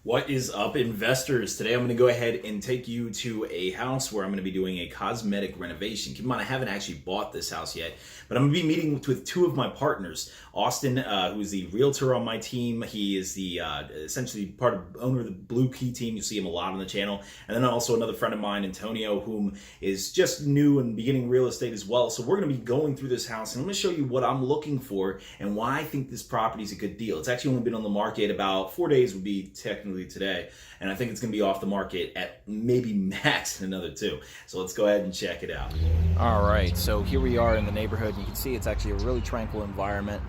What is up, investors? Today I'm going to go ahead and take you to a house where I'm going to be doing a cosmetic renovation. Keep in mind, I haven't actually bought this house yet, but I'm going to be meeting with two of my partners. Austin, who's the realtor on my team. He is the essentially owner of the Blue Key team. You see him a lot on the channel. And then also another friend of mine, Antonio, whom is just new and beginning real estate as well. So we're going to be going through this house, and I'm going to show you what I'm looking for and why I think this property is a good deal. It's actually only been on the market about 4 days, would be technically today, and I think it's going to be off the market at maybe max in another 2. So let's go ahead and check it out. All right, so here we are in the neighborhood. You can see it's actually a really tranquil environment.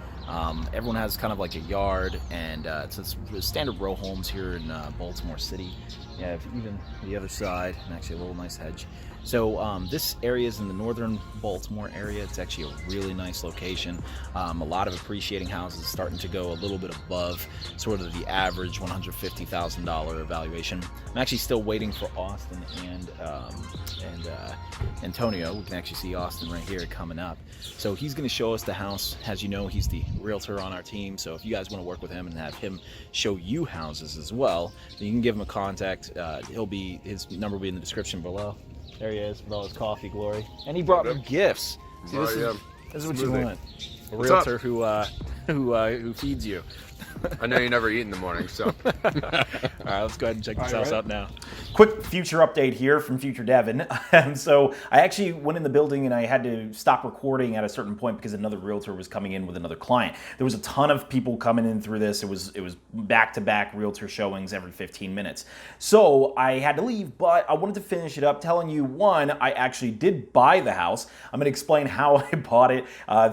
Everyone has kind of like a yard, and it's standard row homes here in Baltimore City. You have even the other side, and actually a little nice hedge. So this area is in the northern Baltimore area. It's actually a really nice location. A lot of appreciating houses starting to go a little bit above sort of the average $150,000 evaluation. I'm actually still waiting for Austin and Antonio. We can actually see Austin right here coming up. So he's going to show us the house. As you know, he's the realtor on our team. So if you guys want to work with him and have him show you houses as well, then you can give him a contact. His number will be in the description below. There he is with all his coffee glory. And he brought me gifts. See, this is what you want. A realtor who feeds you. I know you never eat in the morning, so. All right, let's go ahead and check this house out now. Quick future update here from future Devin. So I actually went in the building and I had to stop recording at a certain point because another realtor was coming in with another client. There was a ton of people coming in through this. It was back-to-back realtor showings every 15 minutes. So I had to leave, but I wanted to finish it up telling you, one, I actually did buy the house. I'm going to explain how I bought it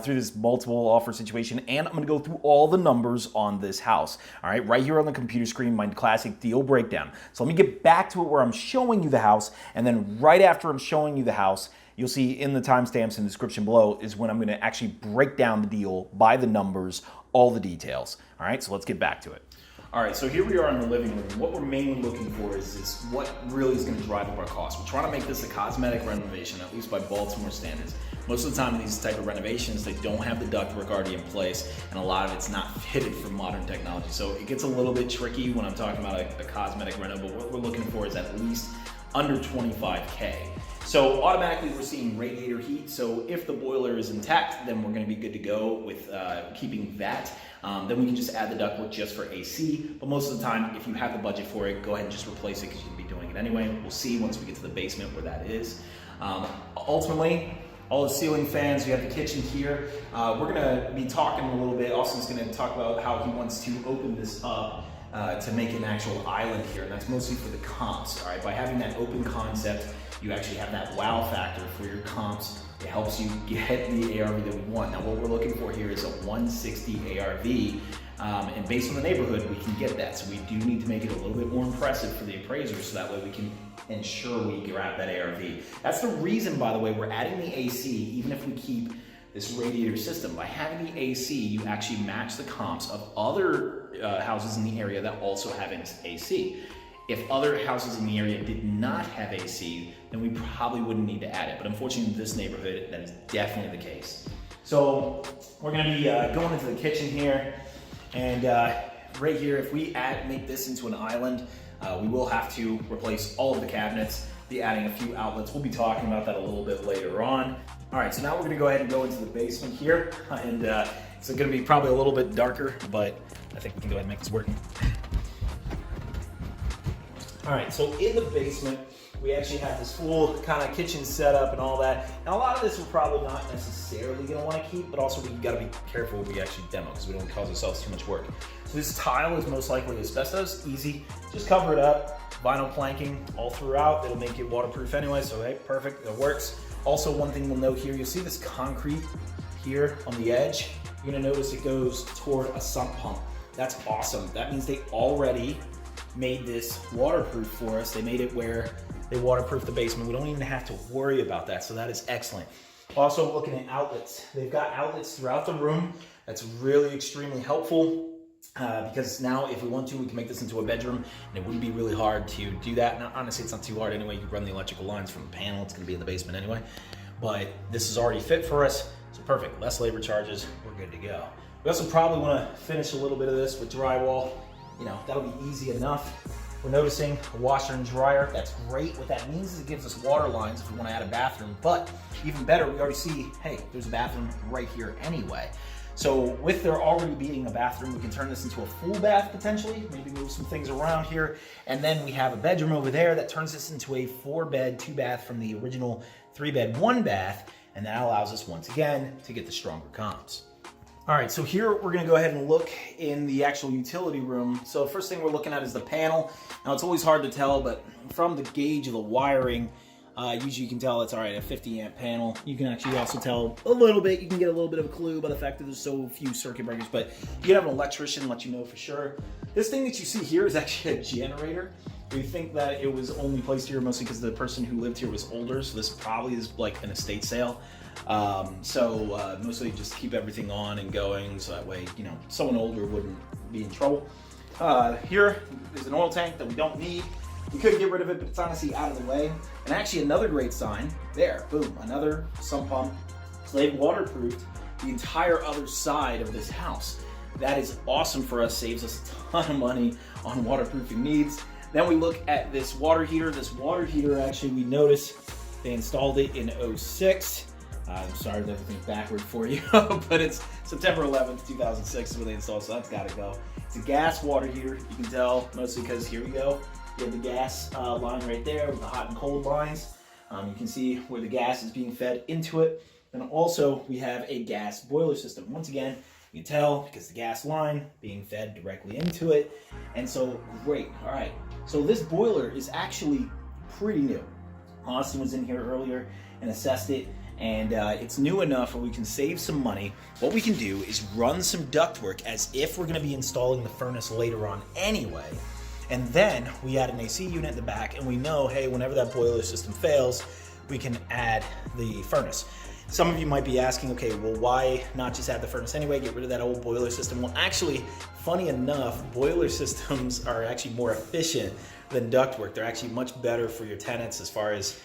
through this multiple offer situation, and I'm going to go through all the numbers on this house. All right, here on the computer screen, my classic deal breakdown. So let me get back to it where I'm showing you the house, and then right after I'm showing you the house, you'll see in the timestamps in the description below is when I'm going to actually break down the deal by the numbers, all the details. All right, so let's get back to it. All right, so here we are in the living room. What we're mainly looking for is what really is going to drive up our costs. We're trying to make this a cosmetic renovation, at least by Baltimore standards. Most of the time in these type of renovations, they don't have the ductwork already in place, and a lot of it's not fitted for modern technology. So it gets a little bit tricky when I'm talking about a cosmetic reno, but what we're looking for is at least under 25K. So automatically we're seeing radiator heat. So if the boiler is intact, then we're going to be good to go with keeping that. Then we can just add the ductwork just for AC. But most of the time, if you have the budget for it, go ahead and just replace it because you can be doing it anyway. We'll see once we get to the basement where that is. Ultimately, all the ceiling fans, you have the kitchen here. We're going to be talking a little bit. Austin's going to talk about how he wants to open this up to make an actual island here, and that's mostly for the comps. All right, by having that open concept, you actually have that wow factor for your comps. It helps you get the ARV that we want. Now, what we're looking for here is a 160 ARV, and based on the neighborhood, we can get that. So we do need to make it a little bit more impressive for the appraisers, so that way we can ensure we grab that ARV. That's the reason, by the way, we're adding the AC, even if we keep this radiator system. By having the AC, you actually match the comps of other houses in the area that also have AC. If other houses in the area did not have AC, then we probably wouldn't need to add it. But unfortunately, in this neighborhood, that is definitely the case. So we're gonna be going into the kitchen here, and right here, if we make this into an island, we will have to replace all of the cabinets, be adding a few outlets. We'll be talking about that a little bit later on. All right, so now we're gonna go ahead and go into the basement here, and it's gonna be probably a little bit darker, but I think we can go ahead and make this work. All right, so in the basement, we actually have this full kind of kitchen setup and all that. Now, a lot of this we're probably not necessarily gonna wanna keep, but also we gotta be careful when we actually demo because we don't cause ourselves too much work. So this tile is most likely asbestos, easy. Just cover it up, vinyl planking all throughout. It'll make it waterproof anyway, so hey, perfect, it works. Also, one thing we'll note here, you'll see this concrete here on the edge. You're gonna notice it goes toward a sump pump. That's awesome. That means they already made this waterproof for us. They made it where they waterproof the basement. We don't even have to worry about that, so that is excellent. Also, looking at outlets. They've got outlets throughout the room. That's really extremely helpful because now if we want to, we can make this into a bedroom, and it wouldn't be really hard to do that. Now, honestly, it's not too hard anyway. You can run the electrical lines from the panel. It's gonna be in the basement anyway. But this is already fit for us, so perfect. Less labor charges, we're good to go. We also probably wanna finish a little bit of this with drywall. that'll be easy enough. We're noticing a washer and dryer. That's great. What that means is it gives us water lines if we want to add a bathroom. But even better, we already see, hey, there's a bathroom right here anyway. So with there already being a bathroom, we can turn this into a full bath potentially, maybe move some things around here. And then we have a bedroom over there that turns this into a 4-bed, 2-bath from the original 3-bed, 1-bath. And that allows us once again to get the stronger comps. All right, so here we're gonna go ahead and look in the actual utility room. So first thing we're looking at is the panel. Now it's always hard to tell, but from the gauge of the wiring, usually you can tell it's all right, a 50 amp panel. You can actually also tell a little bit, you can get a little bit of a clue by the fact that there's so few circuit breakers, but you can have an electrician let you know for sure. This thing that you see here is actually a generator. We think that it was only placed here mostly because the person who lived here was older, so this probably is like an estate sale. Mostly just keep everything on and going, so that way, someone older wouldn't be in trouble. Here is an oil tank that we don't need. We could get rid of it, but it's honestly out of the way. And actually another great sign, there, boom, another sump pump. So they've waterproofed the entire other side of this house. That is awesome for us, saves us a ton of money on waterproofing needs. Then we look at this water heater. This water heater, actually, we noticed they installed it in 06. I'm sorry that everything's backward for you, but it's September 11th, 2006 is when they installed, so that's gotta go. It's a gas water heater. You can tell mostly because here we go. You have the gas line right there with the hot and cold lines. You can see where the gas is being fed into it. And also we have a gas boiler system. Once again, you can tell because the gas line being fed directly into it. And so great, all right. So this boiler is actually pretty new. Austin was in here earlier and assessed it. And it's new enough where we can save some money. What we can do is run some ductwork as if we're gonna be installing the furnace later on anyway. And then we add an AC unit in the back and we know, hey, whenever that boiler system fails, we can add the furnace. Some of you might be asking, okay, well, why not just add the furnace anyway, get rid of that old boiler system? Well, actually, funny enough, boiler systems are actually more efficient than ductwork. They're actually much better for your tenants as far as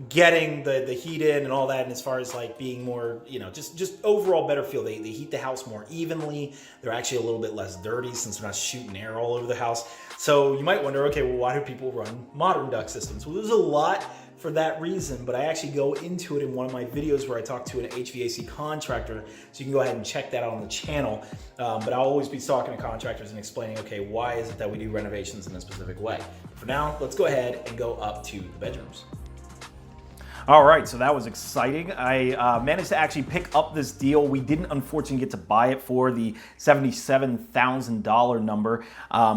getting the heat in and all that, and as far as like being more, just overall better feel. They heat the house more evenly. They're actually a little bit less dirty since they're not shooting air all over the house. So you might wonder, okay, well, why do people run modern duct systems? Well, there's a lot for that reason, but I actually go into it in one of my videos where I talk to an HVAC contractor, so you can go ahead and check that out on the channel. But I'll always be talking to contractors and explaining, okay, why is it that we do renovations in a specific way? For now, let's go ahead and go up to the bedrooms. All right, so that was exciting. I managed to actually pick up this deal. We didn't unfortunately get to buy it for the $77,000 number.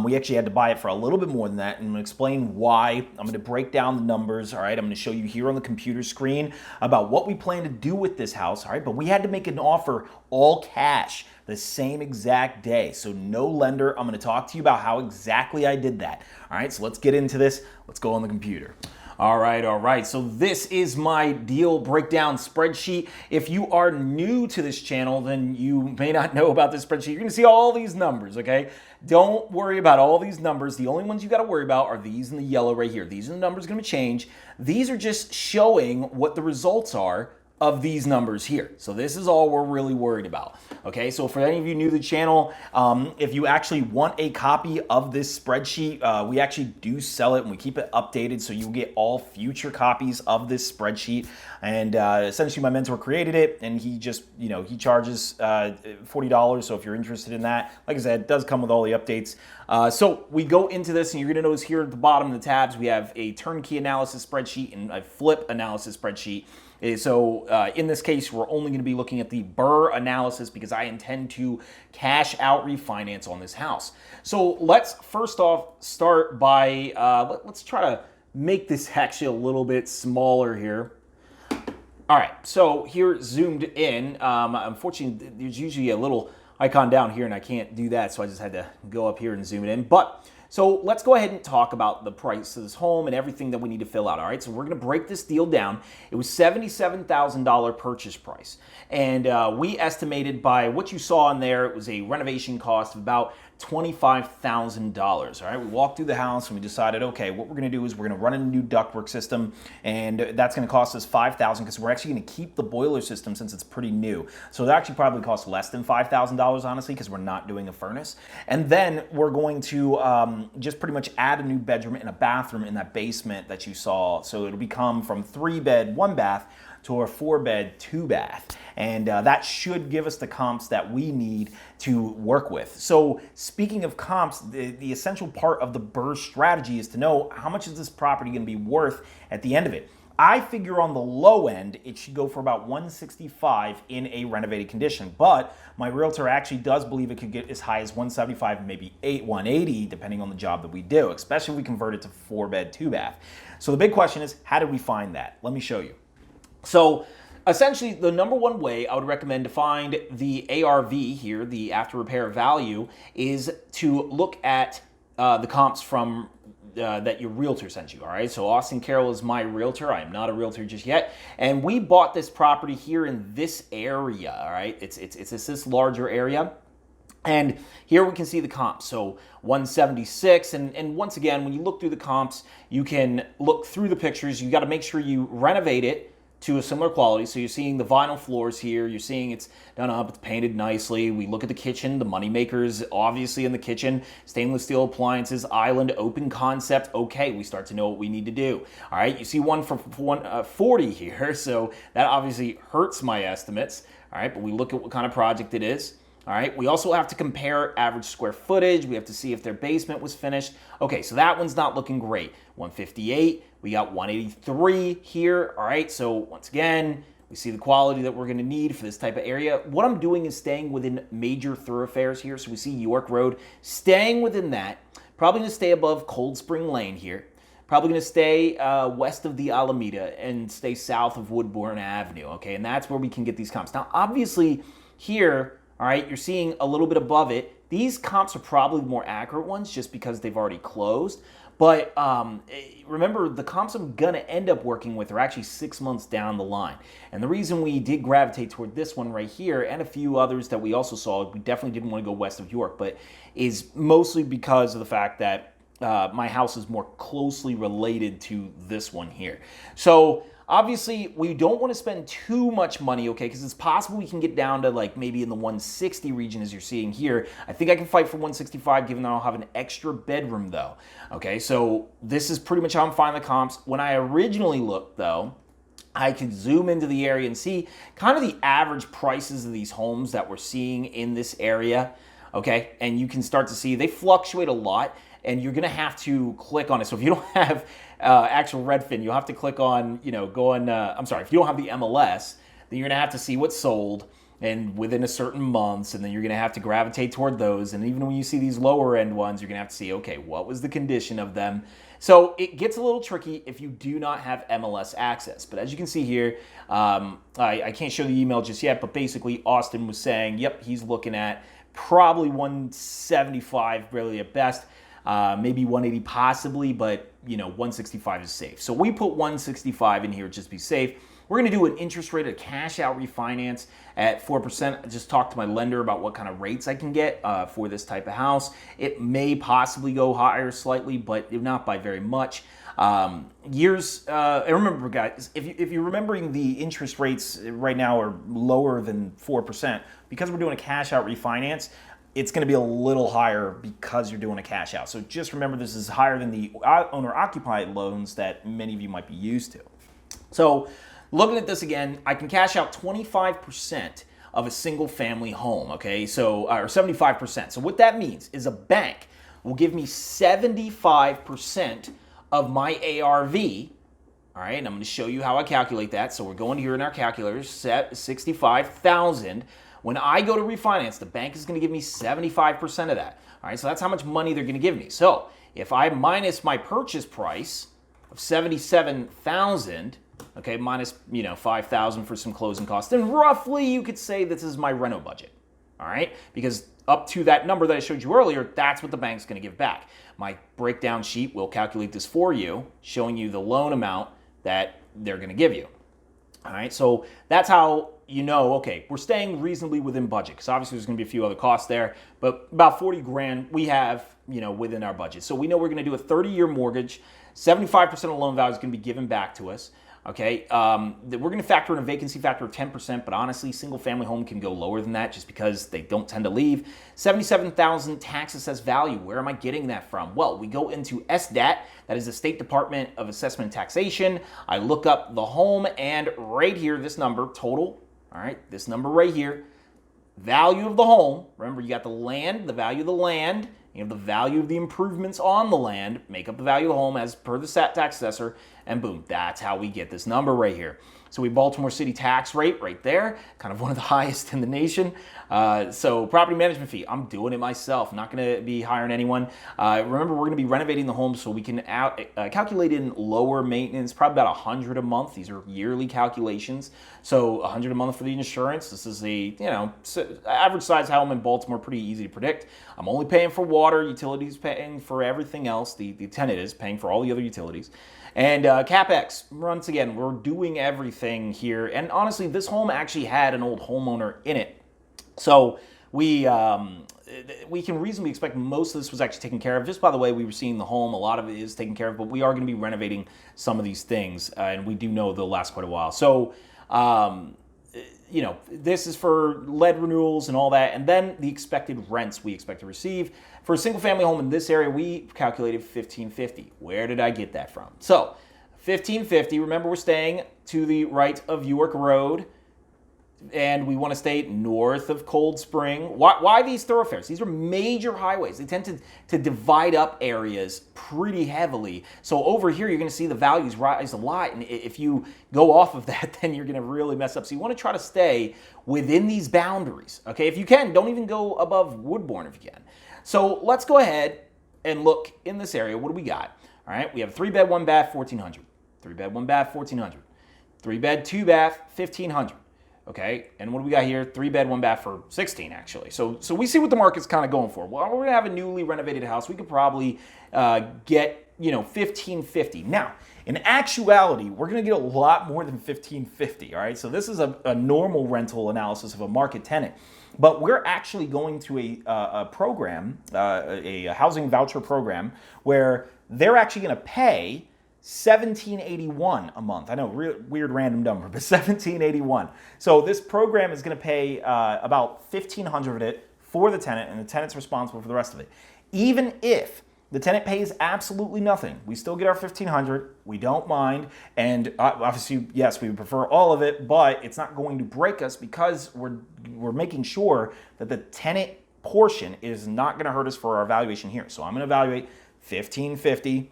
We actually had to buy it for a little bit more than that, and I'm gonna explain why. I'm gonna break down the numbers, all right? I'm gonna show you here on the computer screen about what we plan to do with this house, all right? But we had to make an offer all cash the same exact day, so no lender. I'm gonna talk to you about how exactly I did that. All right, so let's get into this. Let's go on the computer. All right. So this is my deal breakdown spreadsheet. If you are new to this channel, then you may not know about this spreadsheet. You're gonna see all these numbers, okay? Don't worry about all these numbers. The only ones you gotta worry about are these in the yellow right here. These are the numbers gonna change. These are just showing what the results are of these numbers here. So this is all we're really worried about. Okay, so for any of you new to the channel, if you actually want a copy of this spreadsheet, we actually do sell it and we keep it updated so you get all future copies of this spreadsheet. And essentially my mentor created it and he just, he charges $40. So if you're interested in that, like I said, it does come with all the updates. So we go into this and you're gonna notice here at the bottom of the tabs, we have a turnkey analysis spreadsheet and a flip analysis spreadsheet. So in this case, we're only going to be looking at the BRRR analysis because I intend to cash out refinance on this house. So let's first off start by, let's try to make this actually a little bit smaller here. All right, so here zoomed in, unfortunately there's usually a little icon down here and I can't do that, so I just had to go up here and zoom it in. But so let's go ahead and talk about the price of this home and everything that we need to fill out, all right? So we're gonna break this deal down. It was $77,000 purchase price. And we estimated by what you saw in there, it was a renovation cost of about $25,000. All right, we walked through the house and we decided, okay, what we're going to do is we're going to run a new ductwork system, and that's going to cost us $5,000 because we're actually going to keep the boiler system since it's pretty new. So it actually probably costs less than $5,000, honestly, because we're not doing a furnace. And then we're going to just pretty much add a new bedroom and a bathroom in that basement that you saw. So it'll become from 3-bed, 1-bath to a 4-bed, 2-bath. And that should give us the comps that we need to work with. So speaking of comps, the essential part of the BRRRR strategy is to know how much is this property going to be worth at the end of it. I figure on the low end, it should go for about $165 in a renovated condition, but my realtor actually does believe it could get as high as $175 and maybe $180, depending on the job that we do, especially if we convert it to 4-bed, 2-bath. So the big question is, how did we find that? Let me show you. So essentially, the number one way I would recommend to find the ARV here, the after repair value, is to look at the comps from that your realtor sent you, all right? So Austin Carroll is my realtor. I am not a realtor just yet. And we bought this property here in this area, all right? It's this larger area. And here we can see the comps. So 176, and once again, when you look through the comps, you can look through the pictures. You got to make sure you renovate it to a similar quality. So you're seeing the vinyl floors here. You're seeing it's done up, it's painted nicely. We look at the kitchen, the money makers obviously in the kitchen, stainless steel appliances, island, open concept. Okay, we start to know what we need to do. All right, you see one for 140 here, so that obviously hurts my estimates. All right, but we look at what kind of project it is. All right, we also have to compare average square footage. We have to see if their basement was finished. Okay, so that one's not looking great. 158, we got 183 here. All right, so once again, we see the quality that we're gonna need for this type of area. What I'm doing is staying within major thoroughfares here. So we see York Road, staying within that. Probably gonna stay above Cold Spring Lane here. Probably gonna stay west of the Alameda and stay south of Woodbourne Avenue, okay? And that's where we can get these comps. Now, obviously here, all right, you're seeing a little bit above it. These comps are probably more accurate ones just because they've already closed. But remember, the comps I'm gonna end up working with are actually 6 months down the line. And the reason we did gravitate toward this one right here and a few others that we also saw, we definitely didn't wanna go west of York, but is mostly because of the fact that my house is more closely related to this one here. So obviously, we don't want to spend too much money, okay, because it's possible we can get down to like maybe in the 160 region as you're seeing here. I think I can fight for 165 given that I'll have an extra bedroom though. Okay, so this is pretty much how I'm finding the comps. When I originally looked though, I could zoom into the area and see kind of the average prices of these homes that we're seeing in this area, okay? And you can start to see they fluctuate a lot, and you're gonna have to click on it. So if you don't have actual Redfin, you'll have to click on, if you don't have the MLS, then you're gonna have to see what's sold and within a certain months, and then you're gonna have to gravitate toward those. And even when you see these lower end ones, you're gonna have to see, okay, what was the condition of them? So it gets a little tricky if you do not have MLS access. But as you can see here, I can't show the email just yet, but basically Austin was saying, yep, he's looking at probably 175 really at best. Maybe 180 possibly, but 165 is safe. So we put 165 in here just to be safe. We're gonna do an interest rate, a cash out refinance at 4%. I just talked to my lender about what kind of rates I can get for this type of house. It may possibly go higher slightly, but not by very much. And remember guys, if you're remembering the interest rates right now are lower than 4%, because we're doing a cash out refinance, it's going to be a little higher because you're doing a cash out. So just remember this is higher than the owner-occupied loans that many of you might be used to. So looking at this again, I can cash out 25% of a single family home, okay? So, or 75%. So what that means is a bank will give me 75% of my ARV, all right? And I'm going to show you how I calculate that. So we're going here in our calculators, set 65,000. When I go to refinance, the bank is going to give me 75% of that. All right, so that's how much money they're going to give me. So if I minus my purchase price of 77,000, okay, minus 5,000 for some closing costs, then roughly you could say this is my reno budget. All right, because up to that number that I showed you earlier, that's what the bank's going to give back. My breakdown sheet will calculate this for you, showing you the loan amount that they're going to give you. All right, so that's how you know, okay, we're staying reasonably within budget, because obviously there's going to be a few other costs there, but about 40 grand we have, you know, within our budget. So we know we're going to do a 30-year mortgage. 75% of the loan value is going to be given back to us. Okay, we're going to factor in a vacancy factor of 10%, but honestly, single-family home can go lower than that just because they don't tend to leave. $77,000 tax assessed value. Where am I getting that from? Well, we go into SDAT, that is the State Department of Assessment and Taxation. I look up the home, and right here, this number, total, all right, this number right here, value of the home. Remember, you got the land, the value of the land, you have the value of the improvements on the land, make up the value of the home as per the tax assessor, and boom, that's how we get this number right here. So we Baltimore City tax rate right there, kind of one of the highest in the nation. So property management fee, I'm doing it myself, not going to be hiring anyone. Remember, we're going to be renovating the home, so we can calculate in lower maintenance, probably about $100 a month. These are yearly calculations. So $100 a month for the insurance. This is a, you know, average size home in Baltimore, pretty easy to predict. I'm only paying for water, utilities paying for everything else. The tenant is paying for all the other utilities. And CapEx, once again, we're doing everything here. And honestly, this home actually had an old homeowner in it. So we can reasonably expect most of this was actually taken care of. Just by the way we were seeing the home, a lot of it is taken care of, but we are going to be renovating some of these things, and we do know they'll last quite a while. So, you know, this is for lead renewals and all that, and then the expected rents we expect to receive. For a single-family home in this area, we calculated $1,550. Where did I get that from? So, $1,550, remember we're staying to the right of York Road, and we want to stay north of Cold Spring. Why these thoroughfares? These are major highways. They tend to divide up areas pretty heavily. So over here, you're going to see the values rise a lot. And if you go off of that, then you're going to really mess up. So you want to try to stay within these boundaries. Okay, if you can, don't even go above Woodbourne if you can. So let's go ahead and look in this area. What do we got? All right, we have a 3-bed, 1-bath, $1,400. 3-bed, 1-bath, $1,400. 3-bed, 2-bath, $1,500. Okay, and what do we got here? 3-bed, 1-bath for $16,000 actually. So we see what the market's kind of going for. Well, we're gonna have a newly renovated house. We could probably get, you know, $1,550. Now, in actuality, we're gonna get a lot more than $1,550. All right, so this is a normal rental analysis of a market tenant. But we're actually going to a program, a housing voucher program, where they're actually going to pay $1,781 a month. I know, weird random number, but $1,781. So this program is going to pay about $1,500 of it for the tenant, and the tenant's responsible for the rest of it. Even if the tenant pays absolutely nothing, we still get our $1,500. We don't mind, and obviously, yes, we would prefer all of it, but it's not going to break us because we're making sure that the tenant portion is not going to hurt us for our valuation here. So I'm going to evaluate $1,550.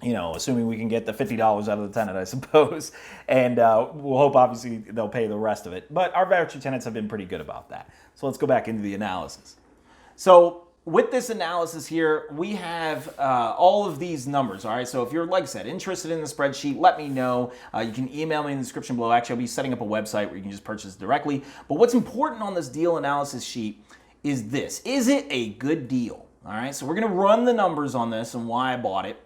You know, assuming we can get the $50 out of the tenant, I suppose, and we'll hope obviously they'll pay the rest of it. But our voucher tenants have been pretty good about that. So let's go back into the analysis. So with this analysis here, we have all of these numbers, all right? So if you're, like I said, interested in the spreadsheet, let me know. You can email me in the description below. Actually, I'll be setting up a website where you can just purchase directly. But what's important on this deal analysis sheet is this. Is it a good deal? All right, so we're going to run the numbers on this and why I bought it.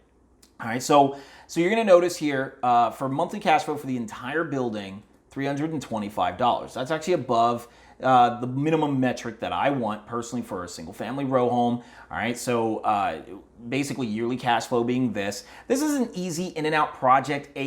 All right, so you're going to notice here for monthly cash flow for the entire building, $325. That's actually above the minimum metric that I want personally for a single-family row home. All right, so basically yearly cash flow being this. This is an easy in-and-out project,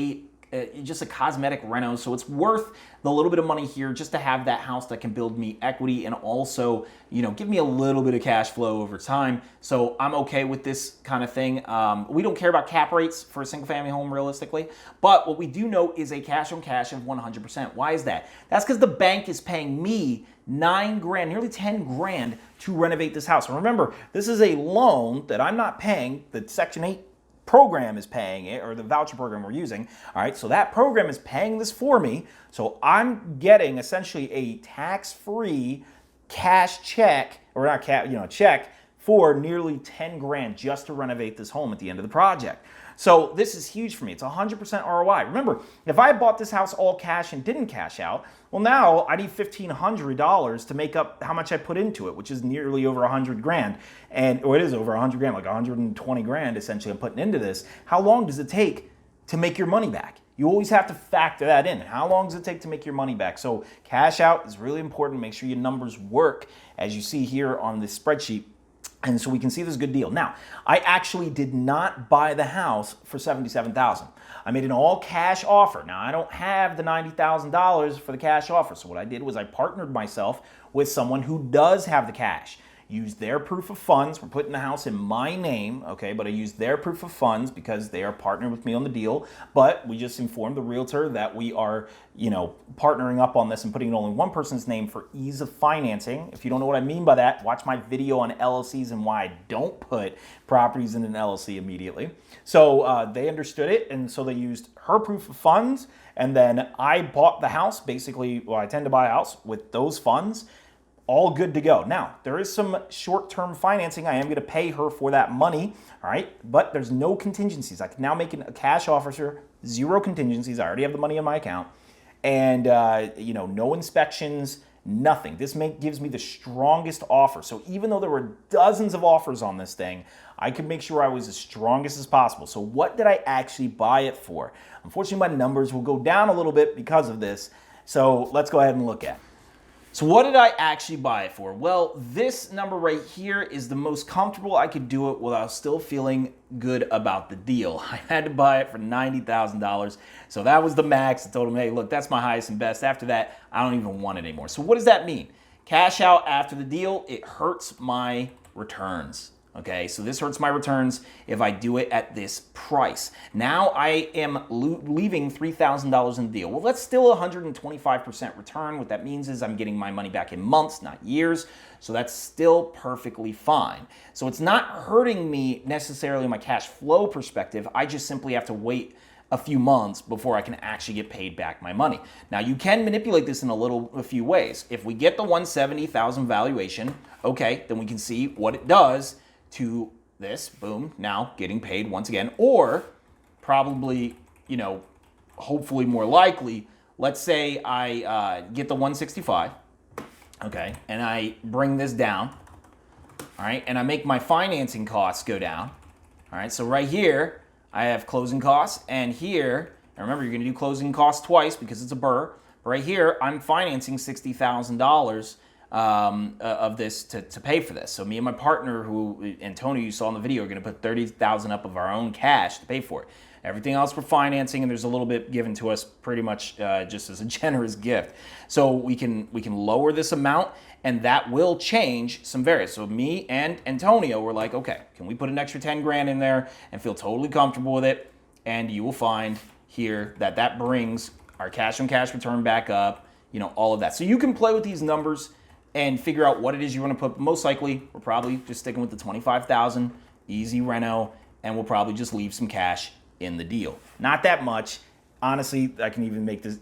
just a cosmetic reno, so it's worth the little bit of money here just to have that house that can build me equity and also, you know, give me a little bit of cash flow over time. So I'm okay with this kind of thing. We don't care about cap rates for a single family home realistically, but what we do know is a cash on cash of 100%. Why is that? That's because the bank is paying me $9,000, nearly $10,000 to renovate this house. And remember, this is a loan that I'm not paying, the Section 8 program is paying it, or the voucher program we're using. All right, so that program is paying this for me. So I'm getting essentially a tax-free cash check, or not cash, you know, check for nearly $10,000 just to renovate this home at the end of the project. So this is huge for me. It's 100% ROI. Remember, if I bought this house all cash and didn't cash out, well, now I need $1,500 to make up how much I put into it, which is nearly over $100,000, or it is over $100,000, like $120,000 essentially I'm putting into this. How long does it take to make your money back. You always have to factor that in. How long does it take to make your money back? So cash out is really important. Make sure your numbers work, as you see here on this spreadsheet. And so we can see this is a good deal. Now, I actually did not buy the house for $77,000. I made an all cash offer. Now, I don't have the $90,000 for the cash offer. So what I did was I partnered myself with someone who does have the cash. Used their proof of funds. We're putting the house in my name, okay, but I used their proof of funds because they are partnered with me on the deal. But we just informed the realtor that we are, partnering up on this and putting it only one person's name for ease of financing. If you don't know what I mean by that, watch my video on LLCs and why I don't put properties in an LLC immediately. So they understood it, and so they used her proof of funds, and then I bought the house. Basically, well, I tend to buy a house with those funds. All good to go. Now, there is some short-term financing. I am going to pay her for that money, all right? But there's no contingencies. I can now make a cash offer, zero contingencies. I already have the money in my account. And, no inspections, nothing. This gives me the strongest offer. So even though there were dozens of offers on this thing, I could make sure I was as strongest as possible. So what did I actually buy it for? Unfortunately, my numbers will go down a little bit because of this. So let's go ahead and look at it. So what did I actually buy it for? Well, this number right here is the most comfortable I could do it without still feeling good about the deal. I had to buy it for $90,000. So that was the max. I told him, hey, look, that's my highest and best. After that, I don't even want it anymore. So what does that mean? Cash out after the deal, it hurts my returns. Okay, so this hurts my returns if I do it at this price. Now I am leaving $3,000 in the deal. Well, that's still 125% return. What that means is I'm getting my money back in months, not years. So that's still perfectly fine. So it's not hurting me necessarily my cash flow perspective. I just simply have to wait a few months before I can actually get paid back my money. Now you can manipulate this in a few ways. If we get the $170,000 valuation, okay, then we can see what it does to this, boom, now getting paid once again, or probably, hopefully more likely, let's say I get the 165, okay, and I bring this down, all right, and I make my financing costs go down, all right, so right here, I have closing costs, and here, and remember, you're gonna do closing costs twice because it's a BRRRR, but right here, I'm financing $60,000 of this to pay for this. So me and my partner, Antonio, you saw in the video, are going to put $30,000 up of our own cash to pay for it. Everything else we're financing, and there's a little bit given to us pretty much just as a generous gift. So we can lower this amount, and that will change some various. So me and Antonio were like, okay, can we put an extra 10 grand in there and feel totally comfortable with it? And you will find here that brings our cash on cash return back up, all of that. So you can play with these numbers and figure out what it is you want to put. Most likely, we're probably just sticking with the $25,000, easy reno, and we'll probably just leave some cash in the deal. Not that much. Honestly, I can even make this,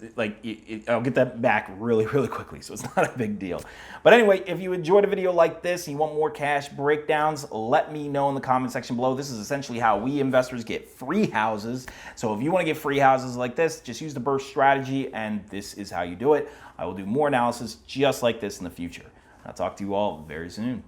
I'll get that back really, really quickly, so it's not a big deal. But anyway, if you enjoyed a video like this and you want more cash breakdowns, let me know in the comment section below. This is essentially how we investors get free houses. So if you want to get free houses like this, just use the BRRRR strategy, and this is how you do it. I will do more analysis just like this in the future. I'll talk to you all very soon.